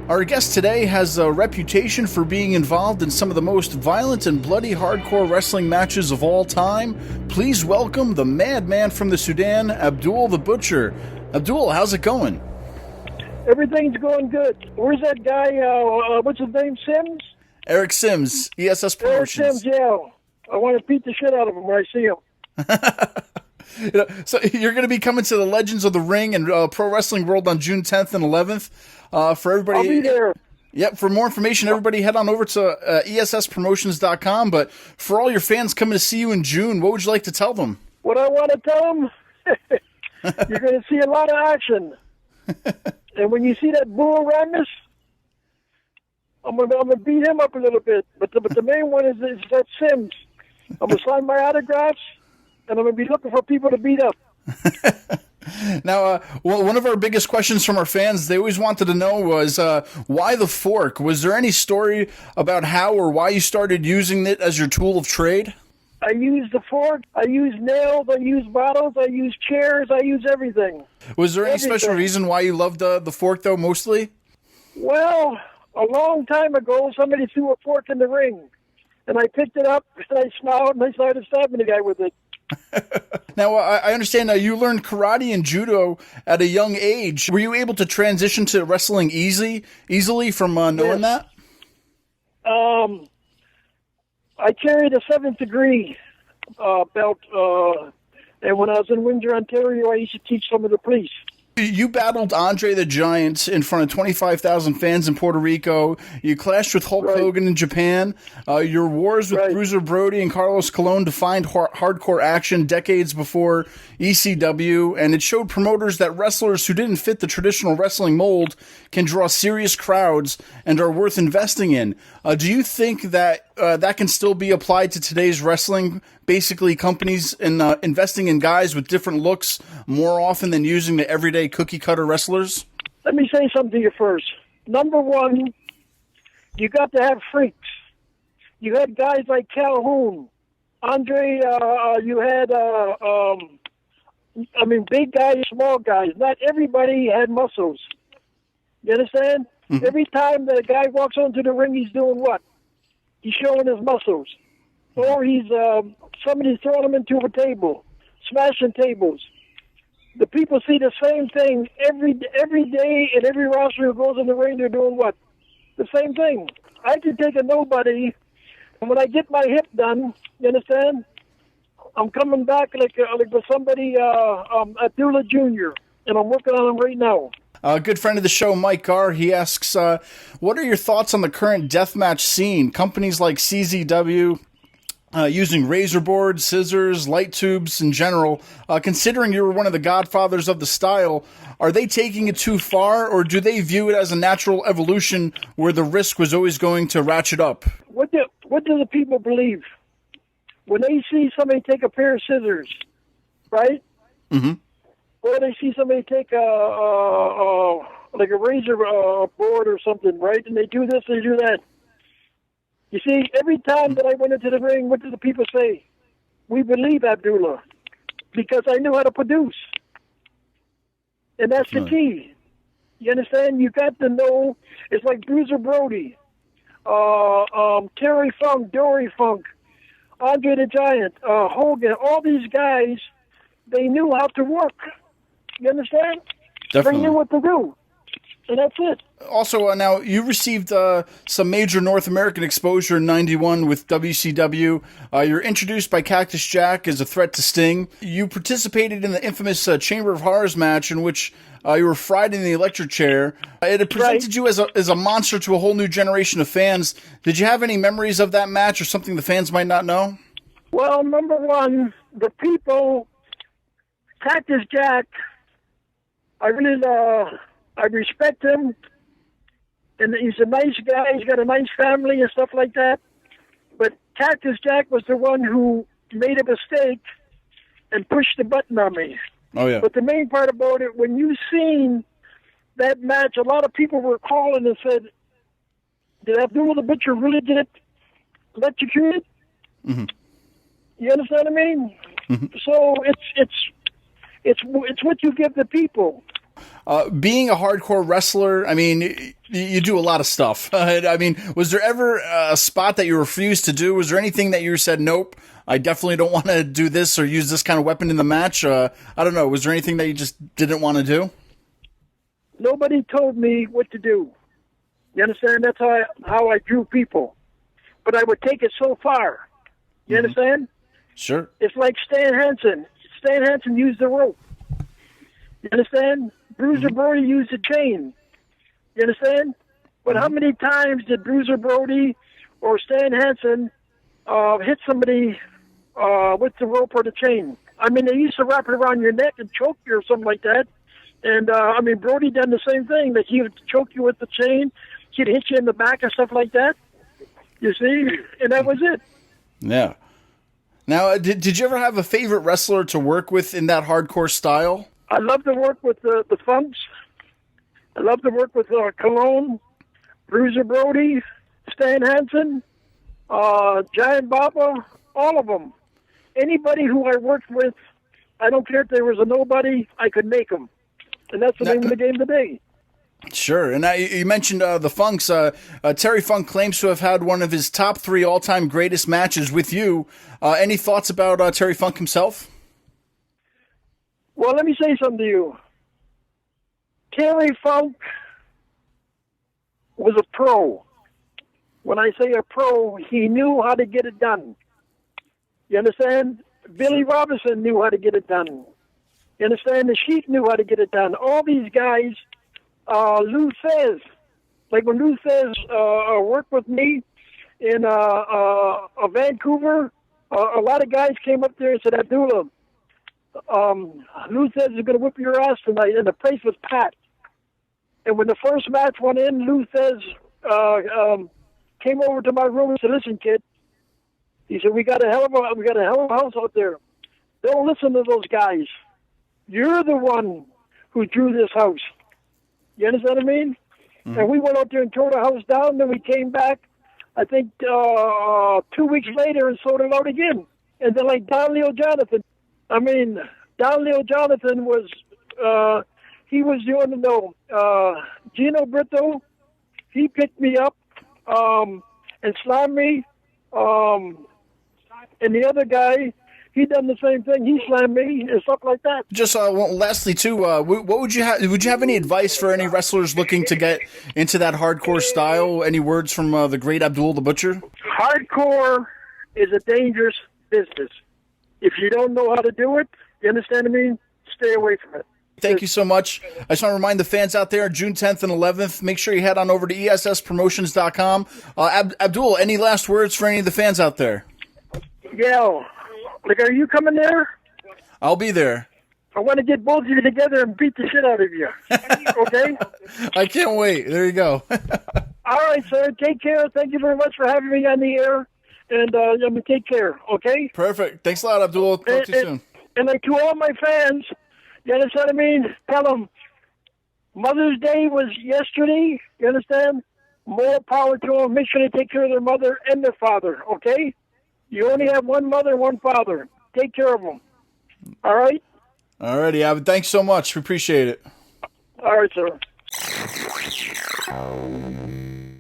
Our guest today has a reputation for being involved in some of the most violent and bloody hardcore wrestling matches of all time. Please welcome the madman from the Sudan, Abdullah the Butcher. Abdullah, how's it going? Everything's going good. Where's that guy, what's his name, Sims? Eric Sims, ESS Promotions. Eric Sims, yeah. I want to beat the shit out of him when I see him. So you're going to be coming to the Legends of the Ring and Pro Wrestling World on June 10th and 11th. For everybody, I'll be there. Yep, for more information, everybody head on over to ESSpromotions.com. But for all your fans coming to see you in June, what would you like to tell them? What I want to tell them, you're going to see a lot of action. And when you see that Bull Ramus, I'm gonna beat him up a little bit. But the main one is that Sims. I'm going to sign my autographs, and I'm going to be looking for people to beat up. Now, one of our biggest questions from our fans, they always wanted to know was, why the fork? Was there any story about how or why you started using it as your tool of trade? I use the fork, I use nails, I use bottles, I use chairs, I use everything. Was there any special reason why you loved the fork, though, mostly? Well, a long time ago, somebody threw a fork in the ring, and I picked it up, and I smiled, and I started stabbing the guy with it. Now, I understand you learned karate and judo at a young age. Were you able to transition to wrestling easily from knowing that? I carried a 7th degree belt, and when I was in Windsor, Ontario, I used to teach some of the police. You battled Andre the Giant in front of 25,000 fans in Puerto Rico. You clashed with Hulk Hogan in Japan. Your wars with Bruiser Brody and Carlos Colon defined hardcore action decades before ECW, and it showed promoters that wrestlers who didn't fit the traditional wrestling mold can draw serious crowds and are worth investing in. Do you think that that can still be applied to today's wrestling? Basically, companies investing in guys with different looks more often than using the everyday cookie-cutter wrestlers? Let me say something to you first. Number one, you got to have freaks. You had guys like Calhoun, Andre. You had, big guys, small guys. Not everybody had muscles. You understand? Mm-hmm. Every time that a guy walks onto the ring, he's doing what? He's showing his muscles. Or he's somebody's throwing him into a table, smashing tables. The people see the same thing every day, and every roster who goes in the ring, they're doing what? The same thing. I can take a nobody, and when I get my hip done, you understand? I'm coming back like with somebody, Abdullah Jr., and I'm working on him right now. A good friend of the show, Mike Garr, he asks, what are your thoughts on the current deathmatch scene? Companies like CZW using razor boards, scissors, light tubes in general. Considering you were one of the godfathers of the style, are they taking it too far, or do they view it as a natural evolution where the risk was always going to ratchet up? What do the people believe? When they see somebody take a pair of scissors, right? Mm-hmm. Or they see somebody take like a razor board or something, right? And they do this, they do that. You see, every time that I went into the ring, what did the people say? We believe Abdullah, because I knew how to produce. And that's the key. You understand? You got to know, it's like Bruiser Brody, Terry Funk, Dory Funk, Andre the Giant, Hogan, all these guys, they knew how to work. You understand? Definitely. They knew what to do. And that's it. Also, now, you received some major North American exposure in '91 with WCW. You're introduced by Cactus Jack as a threat to Sting. You participated in the infamous Chamber of Horrors match in which you were fried in the electric chair. It had presented you as a monster to a whole new generation of fans. Did you have any memories of that match or something the fans might not know? Well, number one, the people, Cactus Jack, I respect him, and he's a nice guy. He's got a nice family and stuff like that. But Cactus Jack was the one who made a mistake and pushed the button on me. Oh, yeah. But the main part about it, when you seen that match, a lot of people were calling and said, did Abdullah the Butcher really get electrocuted? Mm-hmm. You understand what I mean? Mm-hmm. So it's what you give the people. being a hardcore wrestler, I mean, you do a lot of stuff. I mean, was there ever a spot that you refused to do? Was there anything that you said, nope, I definitely don't want to do this or use this kind of weapon in the match? I don't know. Was there anything that you just didn't want to do? Nobody told me what to do. You understand? That's how I drew people. But I would take it so far. You understand? Sure. It's like Stan Hansen. Stan Hansen used the rope. You understand? Bruiser Brody used the chain. You understand? But how many times did Bruiser Brody or Stan Hansen hit somebody with the rope or the chain? I mean, they used to wrap it around your neck and choke you or something like that. And, I mean, Brody done the same thing. That he would choke you with the chain. He'd hit you in the back and stuff like that. You see? And that was it. Yeah. Now, did you ever have a favorite wrestler to work with in that hardcore style? I love to work with the Funks. I love to work with Cologne, Bruiser Brody, Stan Hansen, Giant Baba, all of them. Anybody who I worked with, I don't care if there was a nobody, I could make them. And that's the name of the game today. Sure. And you mentioned the Funks. Terry Funk claims to have had one of his top 3 all-time greatest matches with you. Any thoughts about Terry Funk himself? Well, let me say something to you. Terry Funk was a pro. When I say a pro, he knew how to get it done. You understand? Billy Robinson knew how to get it done. You understand? The Sheik knew how to get it done. All these guys, Lou Thez, like when Lou Thez worked with me in Vancouver, a lot of guys came up there and said, Abdullah, Lou Thez is going to whip your ass tonight, and the place was packed. And when the first match went in, Lou Thez came over to my room and said, "Listen, kid," he said, "we got a hell of a house out there. Don't listen to those guys. You're the one who drew this house." You understand what I mean? Mm-hmm. And we went out there and tore the house down. Then we came back, I think, 2 weeks later and sold it out again. And then like Don Leo Jonathan. I mean, Don Leo Jonathan was, he was doing, Gino Brito, he picked me up and slammed me. And the other guy, he done the same thing. He slammed me and stuff like that. Just lastly, too, what would you have? Would you have any advice for any wrestlers looking to get into that hardcore style? Any words from the great Abdullah the Butcher? Hardcore is a dangerous business. If you don't know how to do it, you understand what I mean? Stay away from it. Thank you so much. I just want to remind the fans out there, June 10th and 11th, make sure you head on over to ESSpromotions.com. Abdul, any last words for any of the fans out there? Yeah. Like, are you coming there? I'll be there. I want to get both of you together and beat the shit out of you. Okay? I can't wait. There you go. All right, sir. Take care. Thank you very much for having me on the air. And take care, okay? Perfect. Thanks a lot, Abdul. Talk to you soon. And like to all my fans, you understand what I mean? Tell them Mother's Day was yesterday. You understand? More power to them. Make sure they take care of their mother and their father, okay? You only have one mother, one father. Take care of them. All right? All righty, Abd. Thanks so much. We appreciate it. All right, sir.